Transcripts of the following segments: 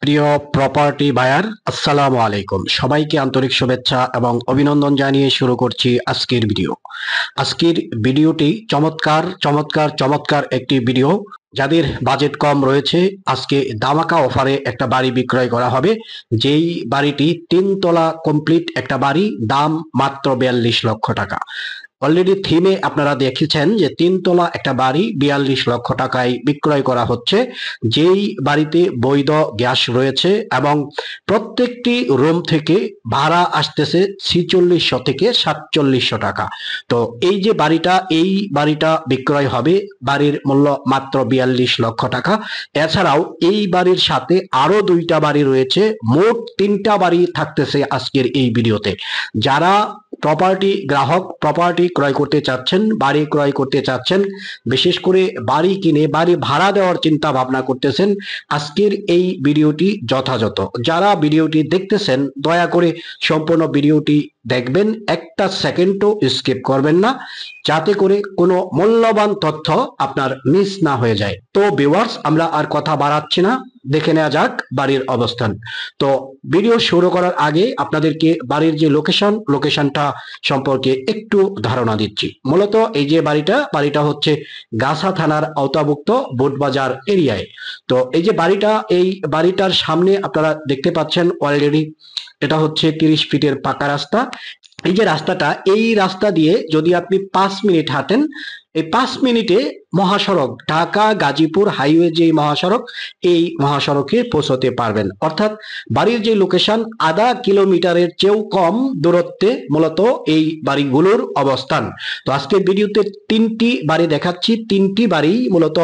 প্রিয় property buyer, আসসালামু আলাইকুম। সবাইকে আন্তরিক শুভেচ্ছা এবং অভিনন্দন জানিয়ে শুরু করছি আজকের ভিডিও। আজকের ভিডিওটি চমৎকার চমৎকার চমৎকার একটি ভিডিও। যাদের বাজেট কম রয়েছে, আজকে দামাকা অফারে একটা বাড়ি বিক্রয় করা হবে। যেই বাড়িটি 3 তলা কমপ্লিট একটা বাড়ি, দাম মাত্র 42 লক্ষ টাকা। অলরেডি থিমে আপনারা দেখেছেন যে 3 তলা একটা বাড়ি 42 লক্ষ টাকায় বিক্রয় করা হচ্ছে। যেই বাড়িতে বৈধ গ্যাস রয়েছে এবং প্রত্যেকটি রুম থেকে ভাড়া আসতেছে 4600 থেকে 4700 টাকা। তো এই যে বাড়িটা, এই বাড়িটা বিক্রয় হবে। বাড়ির মূল্য মাত্র 42 লক্ষ টাকা। এছাড়াও এই বাড়ির সাথে আরো 2টা বাড়ি রয়েছে, মোট 3টা বাড়ি থাকতেছে আজকের এই ভিডিওতে। যারা প্রপার্টি গ্রাহক, প্রপার্টি ক্রয় করতে চাচ্ছেন, বাড়ি ক্রয় করতে চাচ্ছেন, বিশেষ করে বাড়ি কিনে বাড়ি ভাড়া দেওয়ার চিন্তা ভাবনা করতেছেন, আজকের এই ভিডিওটি যথাযথ। যারা ভিডিওটি দেখতেছেন দয়া করে সম্পূর্ণ ভিডিওটি দেখবেন, একটা সেকেন্ডও স্কিপ করবেন না, যাতে করে কোনো মূল্যবান তথ্য আপনার মিস না হয়ে যায়। তো ভিউয়ার্স, আমরা আর কথা বাড়াচ্ছি না, দেখে নেওয়া যাক বাড়ির অবস্থান। তো ভিডিও শুরু করার আগে আপনাদেরকে বাড়ির যে লোকেশনটা সম্পর্কে একটু ধারণা দিচ্ছি। মূলত এই যে বাড়িটা হচ্ছে গাছা থানার আওতাভুক্ত বোটবাজার এরিয়ায়। তো এই যে বাড়িটা, এই বাড়িটার সামনে আপনারা দেখতে পাচ্ছেন অলরেডি এটা হচ্ছে 30 ফিটের পাকা রাস্তা। এই যে রাস্তাটা, এই রাস্তা দিয়ে যদি আপনি 5 মিনিট হাঁটেন, এই 5 মিনিটে মহাসড়ক, ঢাকা গাজীপুর হাইওয়ে যে মহাসড়ক, এই মহাসড়কে পৌঁছতে পারবেন। অর্থাৎ বাড়ির যে লোকেশন, আধা কিলোমিটারের চেয়েও কম দূরত্বে মূলত এই বাড়িগুলোর অবস্থান। তো আজকের ভিডিওতে 3টি বাড়ি দেখাচ্ছি, 3টি বাড়ি মূলত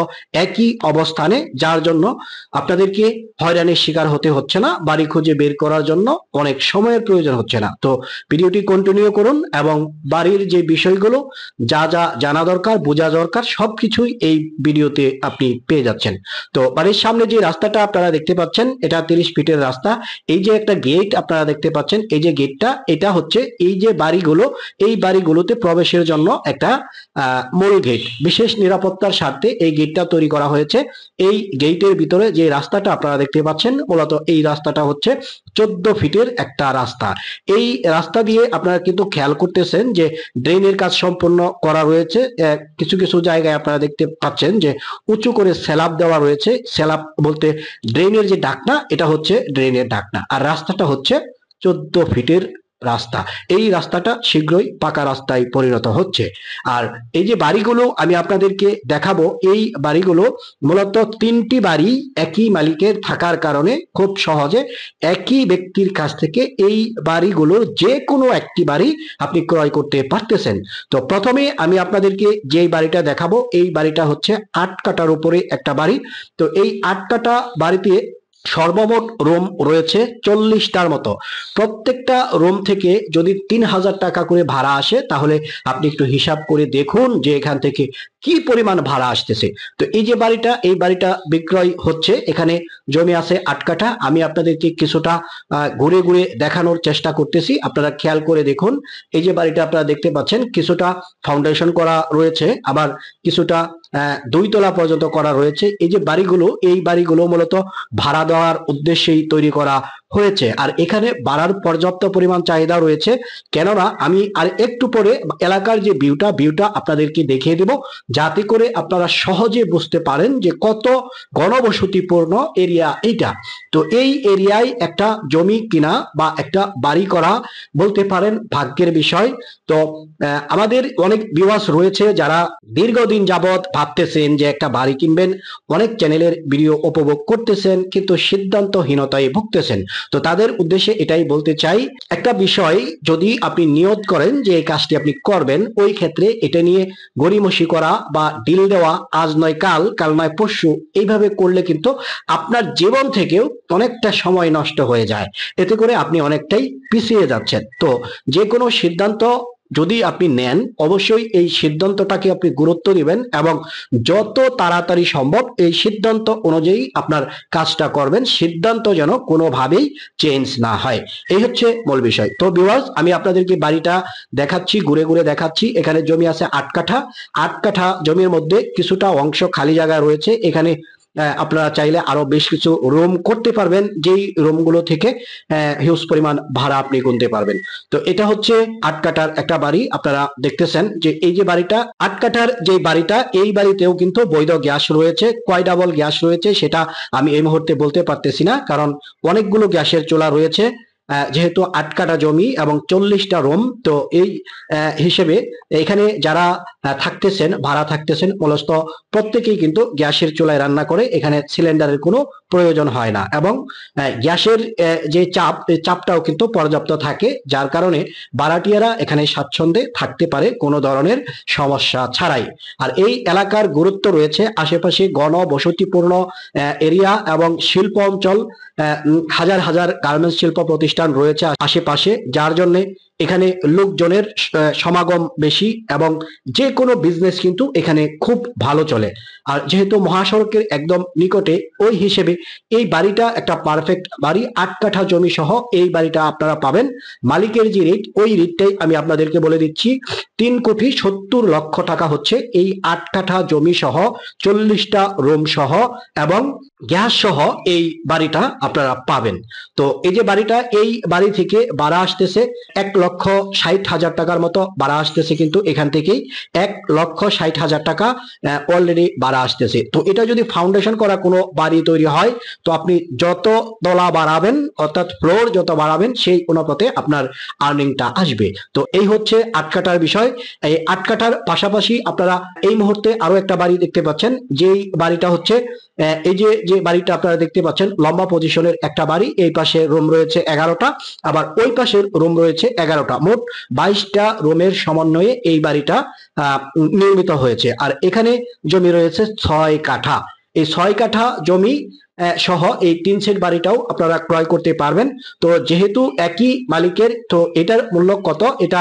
একই অবস্থানে, যার জন্য আপনাদেরকে হয়রানির শিকার হতে হচ্ছে না, বাড়ি খুঁজে বের করার জন্য অনেক সময়ের প্রয়োজন হচ্ছে না। তো ভিডিওটি কন্টিনিউ করুন এবং বাড়ির যে বিষয়গুলো, যা যা জানা দরকার, বোঝা দরকার, সবকিছুই এই ভিডিওতে আপনি পেয়ে যাচ্ছেন। তো বাড়ির সামনে যে রাস্তাটা আপনারা দেখতে পাচ্ছেন, এটা 30 ফিটের রাস্তা। এই যে একটা গেট আপনারা দেখতে পাচ্ছেন, এই যে গেটটা, এটা হচ্ছে এই যে বাড়িগুলো, এই বাড়িগুলোতে প্রবেশের জন্য একটা মূল গেট। বিশেষ নিরাপত্তার স্বার্থে এই গেটটা তৈরি করা হয়েছে। এই গেটের ভিতরে যে রাস্তাটা আপনারা দেখতে পাচ্ছেন, মূলত এই রাস্তাটা হচ্ছে 14 ফিটের একটা রাস্তা। এই রাস্তা দিয়ে আপনারা কিন্তু খেয়াল করতেছেন যে ড্রেনের কাজ সম্পূর্ণ করা রয়েছে। কিছু কিছু জায়গায় আপনারা দেখতে পাচ্ছেন যে উঁচু করে স্ল্যাব দেওয়া রয়েছে। স্ল্যাব বলতে ড্রেনের যে ঢাকনা, এটা হচ্ছে ড্রেনের ঢাকনা, আর রাস্তাটা হচ্ছে 14 ফিটের রাস্তা। এই রাস্তাটা শীঘ্রই পাকা রাস্তায় পরিণত হচ্ছে। আর এই যে বাড়িগুলো আমি আপনাদেরকে দেখাবো, এই বাড়িগুলো মূলত 3টি বাড়ি একই মালিকের থাকার কারণে খুব সহজে একই ব্যক্তির কাছ থেকে এই বাড়িগুলোর যে কোনো একটি বাড়ি আপনি ক্রয় করতে পারতেছেন। তো প্রথমে আমি আপনাদেরকে যে বাড়িটা দেখাবো, এই বাড়িটা হচ্ছে 8 কাঠার উপরে একটা বাড়ি। তো এই 8 কাঠা বাড়িতে সর্বমোট রুম রয়েছে 40টার মতো। প্রত্যেকটা রুম থেকে যদি 3000 টাকা করে ভাড়া আসে, তাহলে আপনি একটু হিসাব করে দেখুন যে এখান থেকে কি পরিমাণ ভাড়া আসতেছে। তো এই যে বাড়িটা, এই বাড়িটা বিক্রয় হচ্ছে। এখানে জমি আছে 8 কাঠা। আমি আপনাদেরকে কিছুটা ঘুরে ঘুরে দেখানোর চেষ্টা করতেছি, আপনারা খেয়াল করে দেখুন। এই যে বাড়িটা আপনারা দেখতে পাচ্ছেন, কিছুটা ফাউন্ডেশন করা রয়েছে, আবার কিছুটা 2 তলা পর্যন্ত করা রয়েছে। এই যে বাড়িগুলো, এই বাড়িগুলো মূলত ভাড়া দেওয়ার উদ্দেশ্যেই তৈরি করা হয়েছে। আর এখানে ভাড়ার পর্যাপ্ত পরিমাণ চাহিদা রয়েছে, কেননা আমি আর একটু পরে এলাকার যে ভিউটা আপনাদেরকে দেখিয়ে দেব, যাতে করে আপনারা সহজে বুঝতে পারেন যে কত ঘনবসতিপূর্ণ এরিয়া এইটা। তো এই এরিয়ায় একটা জমি কিনা বা একটা বাড়ি করা বলতে পারেন ভাগ্যের বিষয়। তো আমাদের অনেক ভিউয়ার্স রয়েছে যারা দীর্ঘদিন যাবৎ ভাবতেছেন যে একটা বাড়ি কিনবেন, অনেক চ্যানেলের ভিডিও উপভোগ করতেছেন, কিন্তু সিদ্ধান্তহীনতায় ভুগতেছেন। তো তাদের উদ্দেশ্যে এটাই বলতে চাই, একটা বিষয় যদি আপনি নিয়ত করেন যে এই কাজটি আপনি করবেন, ওই ক্ষেত্রে এটা নিয়ে গড়িমসি করা বা ডিল দেওয়া আজ নয় কাল, কাল নয় পরশু, এইভাবে করলে কিন্তু আপনার জীবন থেকেও অনেকটা সময় নষ্ট হয়ে যায়। এতে করে আপনি অনেকটাই পিছিয়ে যাচ্ছেন। তো যে কোনো সিদ্ধান্ত যদি আপনি নেন, অবশ্যই এই সিদ্ধান্তটাকে আপনি গুরুত্ব দিবেন এবং যত তাড়াতাড়ি সম্ভব এই সিদ্ধান্ত অনুযায়ী আপনার কাজটা করবেন। সিদ্ধান্ত যেন কোনোভাবেই চেঞ্জ না হয়, এই হচ্ছে মূল বিষয়। তো ভিউয়ার্স, আমি আপনাদেরকে বাড়িটা দেখাচ্ছি, ঘুরে ঘুরে দেখাচ্ছি। এখানে জমি আছে 8 কাঠা। 8 কাঠা জমির মধ্যে কিছুটা অংশ খালি জায়গা রয়েছে। এখানে আপনারা চাইলে আরো বেশ কিছু রুম করতে পারবেন, যেই রুমগুলো থেকে হিউজ পরিমাণ ভাড়া আপনি গুনতে পারবেন। তো এটা হচ্ছে 8 কাঠার একটা বাড়ি। আপনারা দেখতেছেন যে এই যে বাড়িটা 8 কাঠার যে বাড়িটা, এই বাড়িতেও কিন্তু বৈধ গ্যাস রয়েছে। কয় ডাবল গ্যাস রয়েছে সেটা আমি এই মুহূর্তে বলতে পারতেছি না, কারণ অনেকগুলো গ্যাসের চুলা রয়েছে। যেহেতু 8 কাঠা জমি এবং 40টা রুম, তো এই হিসেবে এখানে যারা থাকতেছেন, ভাড়া থাকতেছেন, মূলত প্রত্যেকেই কিন্তু গ্যাসের চুলায় রান্না করে। এখানে সিলিন্ডারের কোনো প্রয়োজন হয় না, এবং গ্যাসের যে চাপ, এই চাপটাও কিন্তু পর্যাপ্ত থাকে, যার কারণে ভাড়াটিয়ারা এখানে স্বাচ্ছন্দ্যে থাকতে পারে কোনো ধরনের সমস্যা ছাড়াই। আর এই এলাকার গুরুত্ব রয়েছে, আশেপাশে ঘনবসতিপূর্ণ এরিয়া এবং শিল্প অঞ্চল, হাজার হাজার গার্মেন্টস শিল্প প্রতিষ্ঠান রয়েছে আশেপাশে, যার জন্য এখানে লোকজনের সমাগম বেশি, এবং যে কোনো বিজনেস কিন্তু এখানে খুব ভালো চলে। আর যেহেতু মহাসড়কের একদম নিকটে, ওই হিসেবে এই বাড়িটা একটা পারফেক্ট বাড়ি। 8 কাঠা জমি সহ এই বাড়িটা আপনারা পাবেন। মালিকের যে রেট, ওই রেটটাই আমি আপনাদেরকে বলে দিচ্ছি। 3,70,00,000 টাকা হচ্ছে এই 8 কাঠা জমি সহ, 40টা রুম সহ এবং গ্যাস সহ এই বাড়িটা আপনারা পাবেন। তো এই যে বাড়িটা, এই বাড়ি থেকে ভাড়া আসতেছে 1,60,000 টাকার মতো ভাড়া আসতেছে, কিন্তু এখান থেকেই 1,60,000 টাকা অলরেডি ভাড়া আসতেছে। তো এটা যদি ফাউন্ডেশন করা কোনো বাড়ি তৈরি হয়, তো আপনি যত তলা বাড়াবেন, অর্থাৎ ফ্লোর যত বাড়াবেন, সেই অনুপাতে আপনার আর্নিংটা আসবে। তো এই হচ্ছে 8 কাঠার বিষয়। এই 8 কাঠার পাশাপাশি আপনারা এই মুহূর্তে আরো একটা বাড়ি দেখতে পাচ্ছেন, যেই বাড়িটা হচ্ছে এই যে যে বাড়িটা আপনারা দেখতে পাচ্ছেন, লম্বা পজিশনের একটা বাড়ি। এই পাশে রুম রয়েছে 11টা, আবার ওই পাশের রুম রয়েছে 11টা, মোট 22টা রুমের সমন্বয়ে এই বাড়িটা নির্মিত হয়েছে। আর এখানে জমি রয়েছে 6 কাঠা। এই 6 কাঠা জমি সহ এই 3 সেট বাড়িটাও আপনারা ক্রয় করতে পারবেন। তো যেহেতু একই মালিকের, তো এটার মূল্য কত, এটা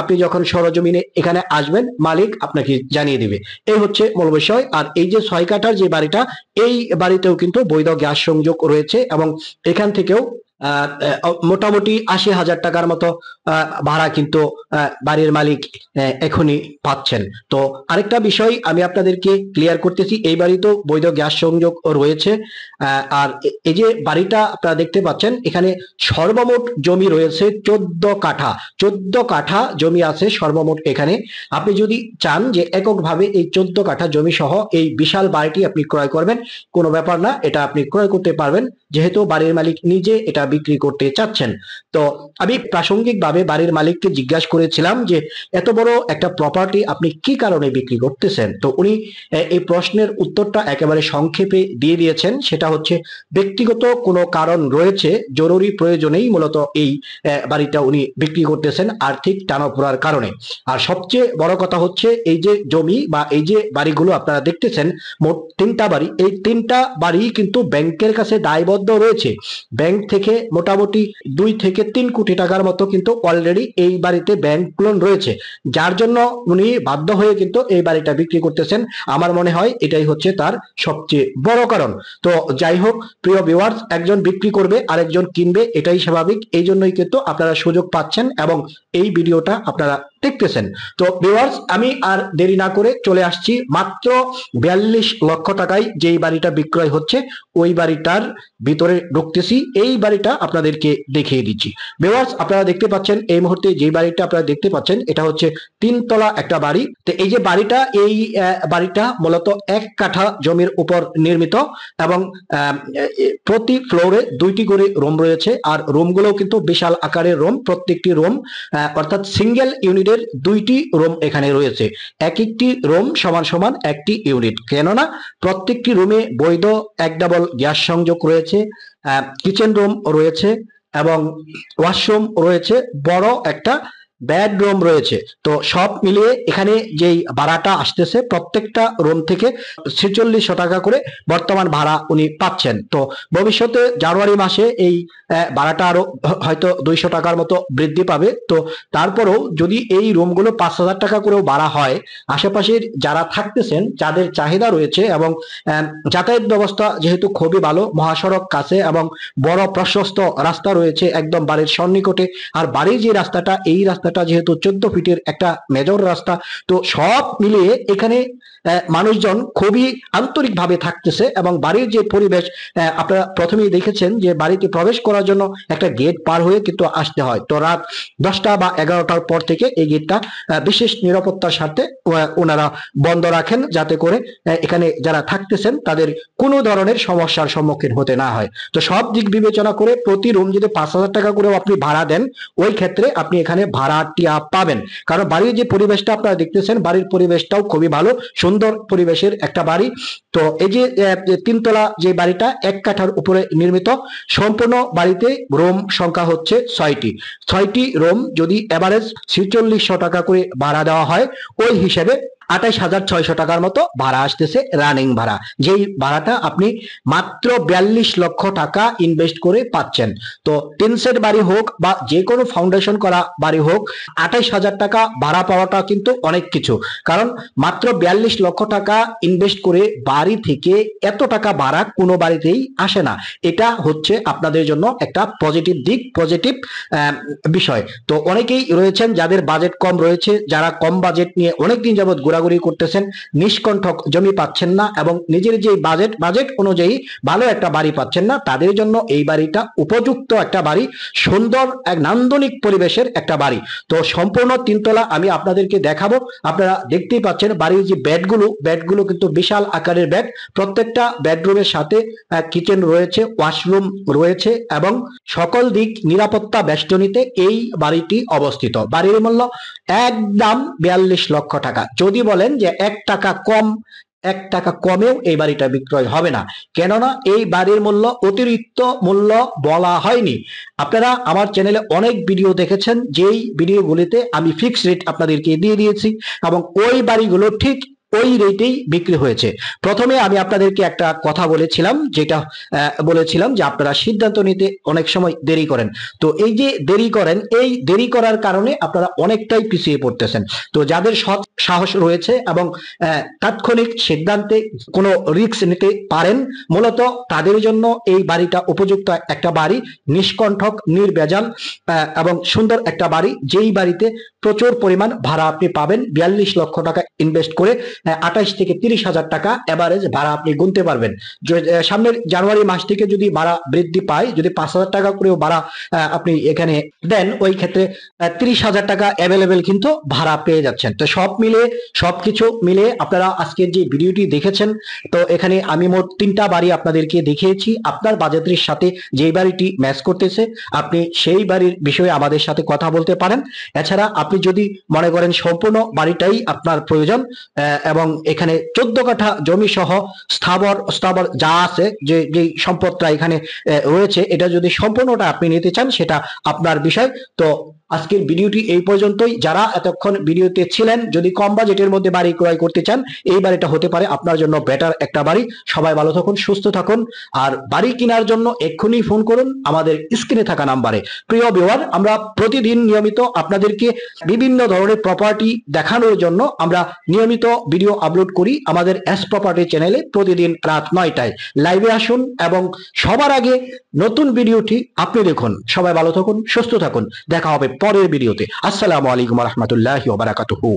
আপনি যখন সরজমিনে এখানে আসবেন, মালিক আপনাকে জানিয়ে দিবে। এই হচ্ছে মূল বিষয়। আর এই যে 6 কাঠার যে বাড়িটা, এই বাড়িতেও কিন্তু বৈধ গ্যাস সংযোগ রয়েছে, এবং এখান থেকেও মোটামুটি 80,000 টাকার মতো ভাড়া কিন্তু বাড়ির মালিক এখনই পাচ্ছেন। তো আরেকটা বিষয় আমি আপনাদেরকে ক্লিয়ার করতেছি, এই বাড়িতেও বৈধ গ্যাস সংযোগ রয়েছে। আর এই যে বাড়িটা আপনারা দেখতে পাচ্ছেন, এখানে সর্বমোট জমি রয়েছে 14 কাঠা। 14 কাঠা জমি আছে সর্বমোট এখানে। আপনি যদি চান যে এককভাবে এই 14 কাঠা জমি সহ এই বিশাল বাড়িটি আপনি ক্রয় করবেন, কোনো ব্যাপার না, এটা আপনি ক্রয় করতে পারবেন, যেহেতু বাড়ির মালিক নিজে এটা বিক্রি করতে চাচ্ছেন। তো আমি প্রাসঙ্গিকভাবে বাড়ির মালিককে জিজ্ঞাসা করেছিলাম যে এত বড় একটা প্রপার্টি আপনি কি কারণে বিক্রি করতেছেন। তো উনি এই প্রশ্নের উত্তরটা একেবারে সংক্ষেপে দিয়ে দিয়েছেন, সেটা হচ্ছে ব্যক্তিগত কোনো কারণ রয়েছে, জরুরি প্রয়োজনেই মূলত এই বাড়িটা উনি বিক্রি করতেছেন, আর্থিক টানাপোড়ার কারণে। আর সবচেয়ে বড় কথা হচ্ছে, এই যে জমি বা এই যে বাড়িগুলো আপনারা দেখতেছেন, মোট 3টা বাড়ি, এই 3টা বাড়ি কিন্তু ব্যাংকের কাছে দায়বদ্ধ রয়েছে। ব্যাংক থেকে মোটামুটি 2 থেকে 3 কোটি টাকার মতো কিন্তু অলরেডি এই বাড়িতে ব্যাংক লোন রয়েছে, যার জন্য উনি বাধ্য হয়ে কিন্তু এই বাড়িটা বিক্রি করতেছেন। আমার মনে হয় এটাই হচ্ছে তার সবচেয়ে বড় কারণ। তো যাই হোক প্রিয় ভিউয়ার্স, একজন বিক্রি করবে আরেকজন কিনবে, এটাই স্বাভাবিক। এই জন্যই কিন্তু আপনারা সুযোগ পাচ্ছেন এবং এই ভিডিওটা আপনারা দেখতেছেন। তো ভিউয়ার্স, আমি আর দেরি না করে চলে আসছি মাত্র 42 লক্ষ টাকায় যেই বাড়িটা বিক্রয় হচ্ছে, ওই বাড়িটার ভিতরে ঢুকতেছি। এই বাড়িটা আপনাদেরকে দেখিয়ে দিচ্ছি। ভিউয়ার্স, আপনারা দেখতে পাচ্ছেন এই মুহূর্তে যে বাড়িটা আপনারা দেখতে পাচ্ছেন, এটা হচ্ছে 3 তলা একটা বাড়ি। তো এই যে বাড়িটা, এই বাড়িটা মূলত 1 কাঠা জমির উপর নির্মিত, এবং প্রতি ফ্লোরে 2টি করে রুম রয়েছে। আর রুমগুলো কিন্তু বিশাল আকারের রুম, প্রত্যেকটি রুম অর্থাৎ সিঙ্গেল ইউনিটের 2টি রুম এখানে রয়েছে। এক একটি রুম সমান সমান একটি ইউনিট, কেননা প্রত্যেকটি রুমে বৈধ 1 ডাবল গ্যাস সংযোগ রয়েছে, কিচেন রুম রয়েছে এবং ওয়াশরুম রয়েছে, বড় একটা বেডরুম রয়েছে। তো সব মিলিয়ে এখানে যেই ভাড়াটা আসতেছে, প্রত্যেকটা রুম থেকে 4600 টাকা করে বর্তমান ভাড়া উনি পাচ্ছেন। তো ভবিষ্যতে জানুয়ারি মাসে এই ভাড়াটা আরো হয়তো 200 টাকার মতো বৃদ্ধি পাবে। তো তারপরেও যদি এই রুমগুলো 5,000 টাকা করেও ভাড়া হয়, আশেপাশের যারা থাকতেছেন, যাদের চাহিদা রয়েছে, এবং যাতায়াত ব্যবস্থা যেহেতু খুবই ভালো, মহাসড়ক কাছে এবং বড় প্রশস্ত রাস্তা রয়েছে একদম বাড়ির সন্নিকটে। আর বাড়ির যে রাস্তাটা, এই রাস্তা রাস্তাটা যেহেতু 14 ফিটের একটা মেজর রাস্তা, তো সব মিলিয়ে এখানে মানুষজন খুবই আন্তরিকভাবে থাকতেছে। এবং বাড়ির যে পরিবেশ, আপনারা প্রথমেই দেখেছেন যে বাড়িতে প্রবেশ করার জন্য একটা গেট পার হয়ে কিন্তু আসতে হয়। তো রাত 10টা বা 11টার পর থেকে এই গেটটা বিশেষ নিরাপত্তার স্বার্থে ওনারা বন্ধ রাখেন, যাতে করে এখানে যারা থাকতেছেন তাদের কোনো ধরনের সমস্যার সম্মুখীন হতে না হয়। তো সব দিক বিবেচনা করে প্রতি রুম যদি 5,000 টাকা করেও আপনি ভাড়া দেন, ওই ক্ষেত্রে আপনি এখানে ভাড়াটিয়া পাবেন। কারণ বাড়ির যে পরিবেশটা আপনারা দেখতেছেন, বাড়ির পরিবেশটাও খুবই ভালো, সুন্দর পরিবেশের একটা বাড়ি। তো এই যে 3 তলা যে বাড়িটা 1 কাঠার উপরে নির্মিত, সম্পূর্ণ বাড়িতে রুম সংখ্যা হচ্ছে 6টি রুম যদি এভারেজ 4600 টাকা করে ভাড়া দেওয়া হয়, ওই হিসেবে 28,600 টাকার মতো ভাড়া আসতেছে রানিং ভাড়া। যেই ভাড়াটা আপনি মাত্র 42 লক্ষ টাকা ইনভেস্ট করে পাচ্ছেন। তো 3 সেট বাড়ি হোক বা যে কোনো ফাউন্ডেশন করা বাড়ি হোক, 28,000 টাকা ভাড়া পাওয়াটা কিন্তু অনেক কিছু। কারণ মাত্র 42 লক্ষ টাকা ইনভেস্ট করে বাড়ি থেকে এত টাকা ভাড়া কোনো বাড়িতেই আসে না। এটা হচ্ছে আপনাদের জন্য একটা পজিটিভ দিক, পজিটিভ বিষয়। তো অনেকেই রয়েছেন যাদের বাজেট কম রয়েছে, যারা কম বাজেট নিয়ে অনেকদিন যাবত ঘোরাঘুরি করতেছেন, নিষ্কণ্ঠক জমি পাচ্ছেন না এবং নিজের যে বাজেট অনুযায়ী ভালো একটা বাড়ি পাচ্ছেন না, তাদের জন্য এই বাড়িটা উপযুক্ত একটা বাড়ি, সুন্দর এক নান্দনিক পরিবেশের একটা বাড়ি। তো সম্পূর্ণ 3 তলা আমি আপনাদেরকে দেখাবো। আপনারা দেখতেই পাচ্ছেন বাড়ির যে বেডগুলো কিন্তু বিশাল আকারের বেড। প্রত্যেকটা বেডরুমের সাথে কিচেন রয়েছে, ওয়াশরুম রয়েছে এবং সকল দিক নিরাপত্তা বেষ্টনীতে এই বাড়িটি অবস্থিত। বাড়ির মূল্য একদম 42 লক্ষ টাকা। যদি বলেন যে 1 টাকা কমেও এই বাড়িটা বিক্রয় হবে না, কেননা এই বাড়ির মূল্য অতিরিক্ত মূল্য বলা হয়নি। আপনারা আমার চ্যানেলে অনেক ভিডিও দেখেছেন, যেই ভিডিওগুলিতে আমি ফিক্স রেট আপনাদেরকে দিয়ে দিয়েছি এবং ওই বাড়িগুলো ঠিক ওই রেটেই বিক্রি হয়েছে। প্রথমে আমি আপনাদেরকে একটা কথা বলেছিলাম, যেটা বলেছিলাম যে আপনারা সিদ্ধান্ত নিতে অনেক সময় দেরি করেন। তো এই যে দেরি করেন, এই দেরি করার কারণে আপনারা অনেকটাই পিছিয়ে পড়তেছেন। তো যাদের সৎ সাহস রয়েছে এবং তাৎক্ষণিক সিদ্ধান্তে কোনো রিস্ক নিতে পারেন, মূলত তাদের জন্য এই বাড়িটা উপযুক্ত একটা বাড়ি, নিষ্কণ্ঠক, নির্ভেজাল এবং সুন্দর একটা বাড়ি, যেই বাড়িতে প্রচুর পরিমাণ ভাড়া আপনি পাবেন। 42 লক্ষ টাকা ইনভেস্ট করে 28 থেকে 30,000 টাকা এভারেজ ভাড়া আপনি গুনতে পারবেন। সামনের জানুয়ারি মাস থেকে যদি ভাড়া বৃদ্ধি পায়, যদি 5,000 টাকা করেও ভাড়া আপনি এখানে দেন, ওই ক্ষেত্রে 30,000 টাকা অ্যাভেলেবেল কিন্তু ভাড়া পেয়ে যাচ্ছেন। তো সবকিছু মিলে আপনারা আজকের যে ভিডিওটি দেখেছেন, তো এখানে আমি মোট 3টা বাড়ি আপনাদেরকে দেখিয়েছি। আপনার বাজেটের সাথে যেই বাড়িটি ম্যাচ করতেছে, আপনি সেই বাড়ির বিষয়ে আমাদের সাথে কথা বলতে পারেন। এছাড়া আপনি যদি মনে করেন সম্পূর্ণ বাড়িটাই আপনার প্রয়োজন এবং এখানে 14 কাঠা জমি সহ স্থাবর যা আছে, যে সম্পদটা এখানে রয়েছে, এটা যদি সম্পূর্ণটা আপনি নিতে চান, সেটা আপনার বিষয়। তো আজকের ভিডিওটি এই পর্যন্তই। যারা এতক্ষণ ভিডিওতে ছিলেন, যদি কম বাজেটের মধ্যে বাড়ি ক্রয় করতে চান, এই বাড়িটা হতে পারে আপনার জন্য বেটার একটা বাড়ি। সবাই ভালো থাকুন, সুস্থ থাকুন। আর বাড়ি কেনার জন্য এক্ষুনি ফোন করুন আমাদের স্ক্রিনে থাকা নাম্বারে। প্রিয় ভিউয়ার, আমরা প্রতিদিন নিয়মিত আপনাদেরকে বিভিন্ন ধরনের প্রপার্টি দেখানোর জন্য আমরা নিয়মিত ভিডিও আপলোড করি আমাদের এস প্রপার্টি চ্যানেলে। প্রতিদিন রাত 9টায় লাইভে আসুন এবং সবার আগে নতুন ভিডিওটি আপনি দেখুন। সবাই ভালো থাকুন, সুস্থ থাকুন। দেখা হবে পরের ভিডিওতে। আসসালামু আলাইকুম ওয়া রাহমাতুল্লাহি ওয়া বারাকাতুহু।